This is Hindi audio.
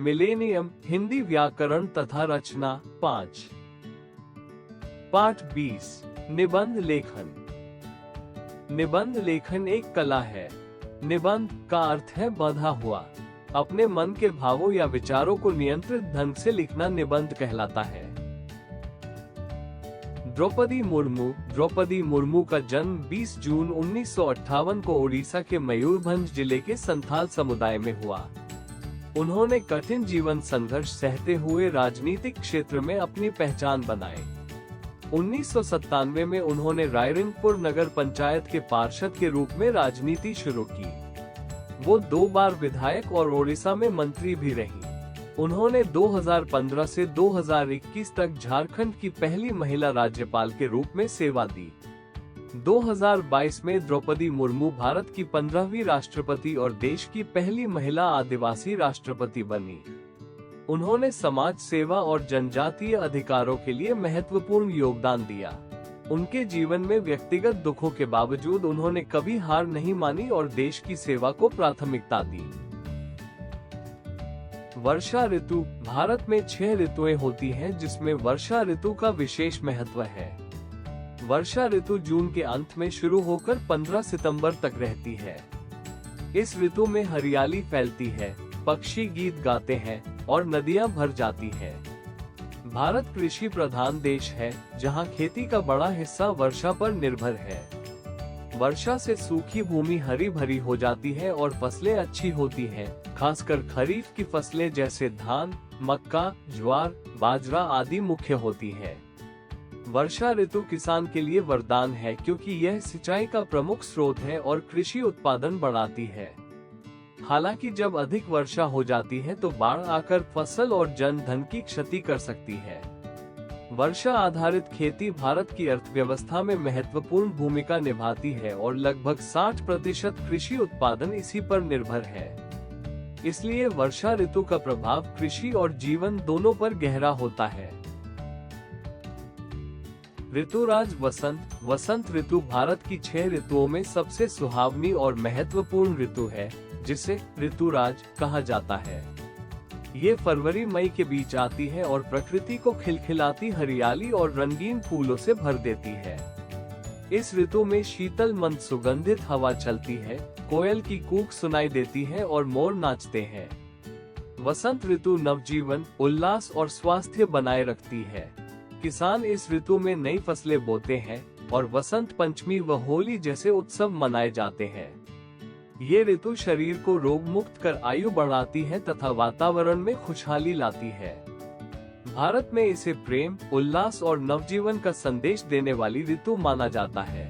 मिलेनियम, हिंदी व्याकरण तथा रचना 5। पाठ 20, निबंध लेखन। निबंध लेखन एक कला है। निबंध का अर्थ है बंधा हुआ। अपने मन के भावों या विचारों को नियंत्रित ढंग से लिखना निबंध कहलाता है। द्रौपदी मुर्मू का जन्म 20 जून 1958 को ओडिशा के मयूरभंज जिले के संथाल समुदाय में हुआ। उन्होंने कठिन जीवन संघर्ष सहते हुए राजनीतिक क्षेत्र में अपनी पहचान बनाई। 1997 में उन्होंने रायरंगपुर नगर पंचायत के पार्षद के रूप में राजनीति शुरू की। वो 2 बार विधायक और ओडिशा में मंत्री भी रही। उन्होंने 2015 से 2021 तक झारखंड की पहली महिला राज्यपाल के रूप में सेवा दी। 2022 में द्रौपदी मुर्मू भारत की 15वीं राष्ट्रपति और देश की पहली महिला आदिवासी राष्ट्रपति बनी। उन्होंने समाज सेवा और जनजातीय अधिकारों के लिए महत्वपूर्ण योगदान दिया। उनके जीवन में व्यक्तिगत दुखों के बावजूद उन्होंने कभी हार नहीं मानी और देश की सेवा को प्राथमिकता दी। वर्षा ऋतु। भारत में 6 ऋतुएं होती हैं, जिसमें वर्षा ऋतु का विशेष महत्व है। वर्षा ऋतु जून के अंत में शुरू होकर 15 सितंबर तक रहती है। इस ऋतु में हरियाली फैलती है, पक्षी गीत गाते हैं और नदियां भर जाती हैं। भारत कृषि प्रधान देश है, जहां खेती का बड़ा हिस्सा वर्षा पर निर्भर है। वर्षा से सूखी भूमि हरी भरी हो जाती है और फसलें अच्छी होती हैं, खासकर खरीफ की फसलें जैसे धान, मक्का, ज्वार, बाजरा आदि मुख्य होती है। वर्षा ऋतु किसान के लिए वरदान है, क्योंकि यह सिंचाई का प्रमुख स्रोत है और कृषि उत्पादन बढ़ाती है। हालांकि जब अधिक वर्षा हो जाती है तो बाढ़ आकर फसल और जन धन की क्षति कर सकती है। वर्षा आधारित खेती भारत की अर्थव्यवस्था में महत्वपूर्ण भूमिका निभाती है और लगभग 60% कृषि उत्पादन इसी पर निर्भर है। इसलिए वर्षा ऋतु का प्रभाव कृषि और जीवन दोनों पर गहरा होता है। ऋतुराज वसंत। वसंत ऋतु भारत की 6 ऋतुओं में सबसे सुहावनी और महत्वपूर्ण ऋतु है, जिसे ऋतुराज कहा जाता है। ये फरवरी मई के बीच आती है और प्रकृति को खिलखिलाती हरियाली और रंगीन फूलों से भर देती है। इस ऋतु में शीतल मंद सुगंधित हवा चलती है, कोयल की कूक सुनाई देती है और मोर नाचते हैं। वसंत ऋतु नवजीवन, उल्लास और स्वास्थ्य बनाए रखती है। किसान इस ऋतु में नई फसलें बोते हैं और वसंत पंचमी व होली जैसे उत्सव मनाए जाते हैं। ये ऋतु शरीर को रोग मुक्त कर आयु बढ़ाती है तथा वातावरण में खुशहाली लाती है। भारत में इसे प्रेम, उल्लास और नवजीवन का संदेश देने वाली ऋतु माना जाता है।